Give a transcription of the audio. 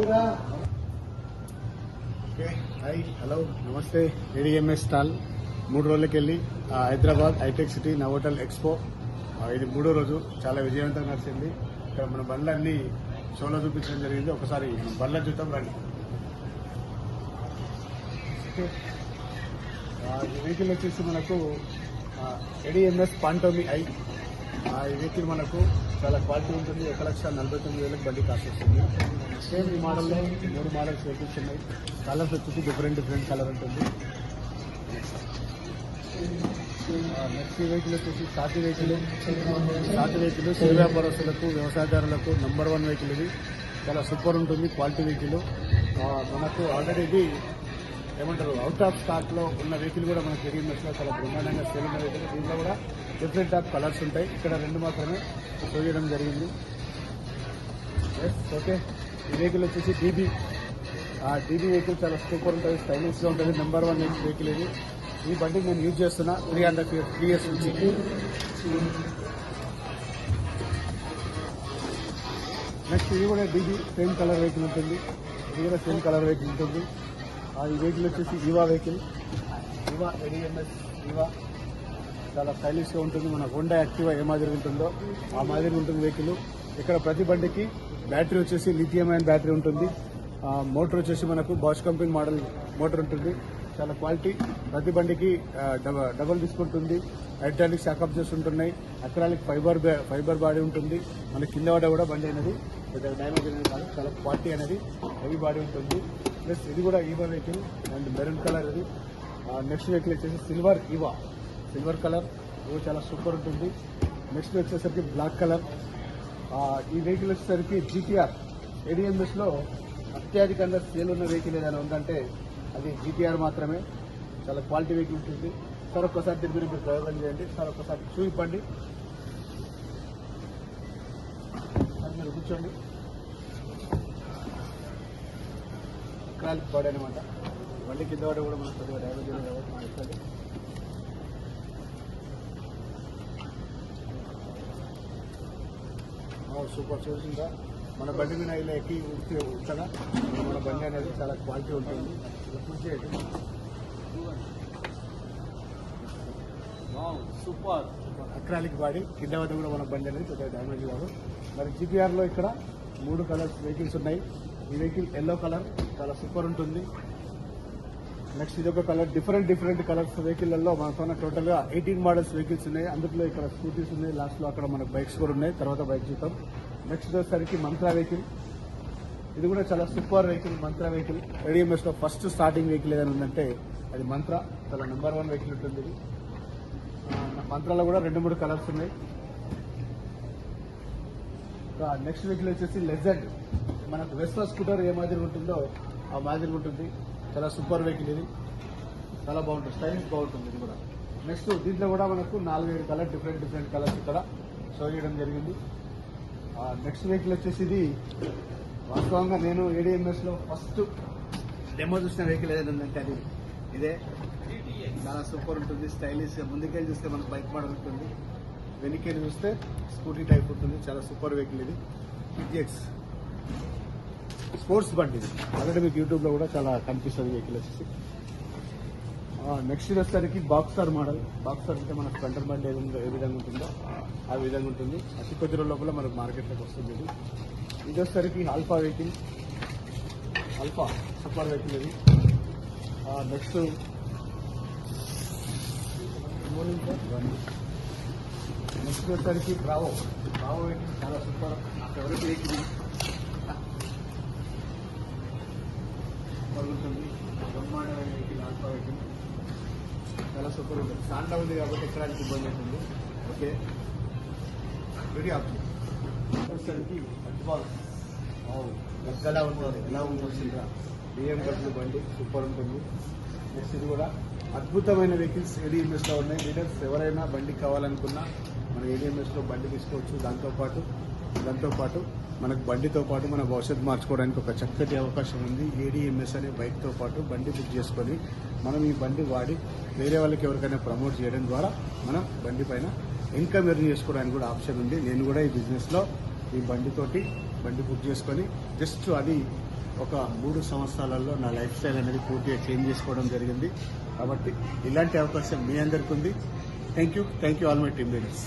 Okay, hi, hello, నమస్తే. ADMS stall 3 రోజులకి వెళ్ళి హైదరాబాద్ హైటెక్ సిటీ నవోటల్ ఎక్స్పో, ఇది 3వ రోజు. చాలా విజయవంతంగా నడిచింది. ఇక్కడ మన బండ్లన్నీ షోలో చూపించడం జరిగింది. ఒకసారి మనం బండ్ల చూద్దాం రండి. ఓకే, ఈ వెహికల్ వచ్చేసి మనకు ఏడిఎంఎస్ పాంటోమి ఐ. ఈ వెహికల్ మనకు చాలా క్వాలిటీ ఉంటుంది. 1,49,000 బండి కాస్ట్ వస్తుంది. సేమ్ ఈ మోడల్లో 3 మోడల్స్ వెహికల్స్ ఉన్నాయి. కలర్స్ వచ్చేసి డిఫరెంట్ కలర్ ఉంటుంది. నెక్స్ట్ వెహికల్ వచ్చేసి సాటి వెహికల్ సిరి వ్యాపారస్తులకు, వ్యవసాయదారులకు నంబర్ 1 వెహికల్. ఇది చాలా సూపర్ ఉంటుంది, క్వాలిటీ వెహికల్. మనకు ఆల్రెడీ ఇది ఏమంటారు అవుట్ ఆఫ్ స్టాక్ లో ఉన్న వెహికల్ కూడా మనకి ఏడిఎంఎస్ లో చాలా బ్రహ్మాండంగా సేల్ ఉన్న వెహికల్. దీంట్లో కూడా డిఫరెంట్ ఆఫ్ కలర్స్ ఉంటాయి. ఇక్కడ 2 మాత్రమే షో చేయడం జరిగింది. ఓకే, ఈ వెహికల్ వచ్చేసి డీబీ వెహికల్ చాలా సూపర్ ఉంటుంది, స్టైలిష్ గా ఉంటుంది. నంబర్ 1 వెహికల్ ఇది. ఈ బండి నేను యూజ్ చేస్తున్నా 3 years నుంచి. నెక్స్ట్ ఇది కూడా డీబీ సేమ్ కలర్ వెహికల్ ఉంటుంది. ఇది కూడా సేమ్ కలర్ వెహికల్ ఉంటుంది. ఈ వెహికల్ వచ్చేసి Eva vehicle. Eva ADMS Eva చాలా స్టైలిష్ గా ఉంటుంది. మన హోండా యాక్టివా ఏ మాదిరి ఉంటుందో ఆ మాదిరి ఉంటుంది వెహికల్. ఇక్కడ ప్రతి బండికి బ్యాటరీ వచ్చేసి లిథియం అయన్ బ్యాటరీ ఉంటుంది. మోటార్ వచ్చేసి మనకు బాష్ కంపెనీ మోడల్ మోటార్ ఉంటుంది. చాలా క్వాలిటీ. ప్రతి బండికి డబల్ డిస్క్ ఉంటుంది. హైడ్రాలిక్ షాక్ అబ్జర్వర్స్ ఉంటున్నాయి. అక్రాలిక్ ఫైబర్ బాడీ ఉంటుంది. మన కింద పడ్డ కూడా బండి అనేది డ్యామేజ్ అనేది కాదు. చాలా క్వాలిటీ అనేది హెవీ బాడీ ఉంటుంది. ప్లస్ ఇది కూడా Eva vehicle and maroon colour. ఇది నెక్స్ట్ వెహికల్ వచ్చేసి సిల్వర్ కలర్. ఇది చాలా సూపర్ ఉంటుంది. నెక్స్ట్ వచ్చేసరికి బ్లాక్ కలర్. ఈ వెహికల్ వచ్చేసరికి జీటీఆర్. ఏడిఎంఎస్ లో అత్యధికంగా సేల్ ఉన్న వెహికల్ ఏదైనా ఉందంటే అది జీటీఆర్ మాత్రమే. చాలా క్వాలిటీ వెహికల్ ఉంటుంది. సార్ ఒక్కసారి దీని గురించి ప్రయోగం చేయండి. సార్ ఒక్కసారి చూపించండి. మీరు కూర్చోండి. అక్రాలిక్ బాడీ అనమాట. బండి కింద వాడు కూడా మనకు కొద్దిగా డ్యామేజ్ ఉంది కాబట్టి మనకి సూపర్ చూసిందా. మన బండి మీద ఇలా ఎక్కి ఉంచగా మన బండి అనేది చాలా క్వాలిటీ ఉంటుంది. Super acrylic body. కింద వద్ద కూడా మన బండి అనేది కొద్దిగా డ్యామేజ్ కాదు. మరి జీపీఆర్ లో ఇక్కడ 3 కలర్స్ వెహికల్స్ ఉన్నాయి. ఈ వెహికల్ ఎల్లో కలర్ చాలా సూపర్ ఉంటుంది. నెక్స్ట్ ఇది ఒక కలర్. డిఫరెంట్ కలర్స్ వెహికల్లో మనతో టోటల్ గా 18 మోడల్స్ వెహికల్స్ ఉన్నాయి. అందులో ఇక్కడ స్కూటీస్ ఉన్నాయి. లాస్ట్ లో అక్కడ మనకు బైక్స్ కూడా ఉన్నాయి. తర్వాత బైక్ చూద్దాం. నెక్స్ట్ వచ్చేసరికి మంత్రా వెహికల్. ఇది కూడా చాలా super vehicle. Mantra vehicle ADMS లో ఫస్ట్ స్టార్టింగ్ వెహికల్ ఏదైనా ఉందంటే అది మంత్రా. చాలా నంబర్ 1 వెహికల్ ఉంటుంది ఇది. మంత్రాలో కూడా 2-3 కలర్స్ ఉన్నాయి. నెక్స్ట్ వెహికల్ వచ్చేసి లెజెండ్. మనకు వెస్పా స్కూటర్ ఏ మాదిరి ఉంటుందో ఆ మాదిరి ఉంటుంది. చాలా సూపర్ వెహికల్ ఇది. చాలా బాగుంటుంది, స్టైలిష్ బాగుంటుంది ఇది కూడా. నెక్స్ట్ దీంట్లో కూడా మనకు 4-5 కలర్ డిఫరెంట్ కలర్స్ ఇక్కడ షో చేయడం జరిగింది. నెక్స్ట్ వెహికల్ వచ్చేసి ఇది వాస్తవంగా నేను ఏడిఎంఎస్ లో ఫస్ట్ డెమో చూసిన వెహికల్ ఏదైనా ఉందంటే అది ఇదే. చాలా సూపర్ ఉంటుంది, స్టైలిష్. ముందుకెళ్ళి చూస్తే మనకు బైక్ మోడల్ ఉంటుంది, వెనక్కి చూస్తే స్కూటీ టైప్ ఉంటుంది. చాలా సూపర్ వెహికల్ ఇది. టీజీఎక్స్ స్పోర్ట్స్ బండి ఇది. ఆల్రెడీ మీకు యూట్యూబ్ లో కూడా చాలా కనిపిస్తుంది వెహికల్ వచ్చేసి. నెక్స్ట్ వచ్చేసరికి బాక్సర్ మోడల్. బాక్సర్ అంటే మన స్ప్లెండర్ బండి ఏ విధంగా ఉంటుందో ఆ విధంగా ఉంటుంది. అతి కొద్ది రోజుల లోపల మనకు మార్కెట్లోకి వస్తుంది ఇది. ఇది వచ్చేసరికి alpha vehicle. Alpha super vehicle ఇది. నెక్స్ట్ వచ్చేసరికి బ్రావో వెహికల్. చాలా సూపర్, నా ఫేవరెట్ వెహికల్ ఉంటుంది. బ్రహ్మాండమైన వెహికల్ ఆల్ఫా వెహికల్. చాలా సూపర్ ఉంటుంది. సాండా ఉంది కాబట్టి ఎక్కడానికి ఇబ్బంది అవుతుంది. Okay, very option. వచ్చేసరికి ఎలా ఉంటుంది, ఎలా ఉంటుంది బిఎండబ్ల్యూ బండి సూపర్ ఉంటుంది. నెక్స్ట్ ఇది కూడా అద్భుతమైన వెహికల్స్ ఏడిఎంఎస్ లో ఉన్నాయి. లీడర్స్ ఎవరైనా బండి కావాలనుకున్నా మన ఏడిఎంఎస్ లో బండి తీసుకోవచ్చు. దాంతోపాటు మనకు బండితో పాటు మన భవిష్యత్తు మార్చుకోవడానికి ఒక చక్కటి అవకాశం ఉంది. ఏడిఎంఎస్ అనే బైక్తో పాటు బండి బుక్ చేసుకొని మనం ఈ బండి వాడి వేరే వాళ్ళకి ఎవరికైనా ప్రమోట్ చేయడం ద్వారా మనం బండి పైన ఇన్కమ్ ఎర్న్ చేసుకోవడానికి కూడా ఆప్షన్ ఉంది. నేను కూడా ఈ బిజినెస్లో ఈ బండి బుక్ చేసుకొని జస్ట్ అది ఒక 3 సంవత్సరాలలో నా లైఫ్ స్టైల్ అనేది పూర్తిగా చేంజ్ చేసుకోవడం జరిగింది. కాబట్టి ఇలాంటి అవకాశం మీ అందరికీ ఉంది. Thank you all my team leaders.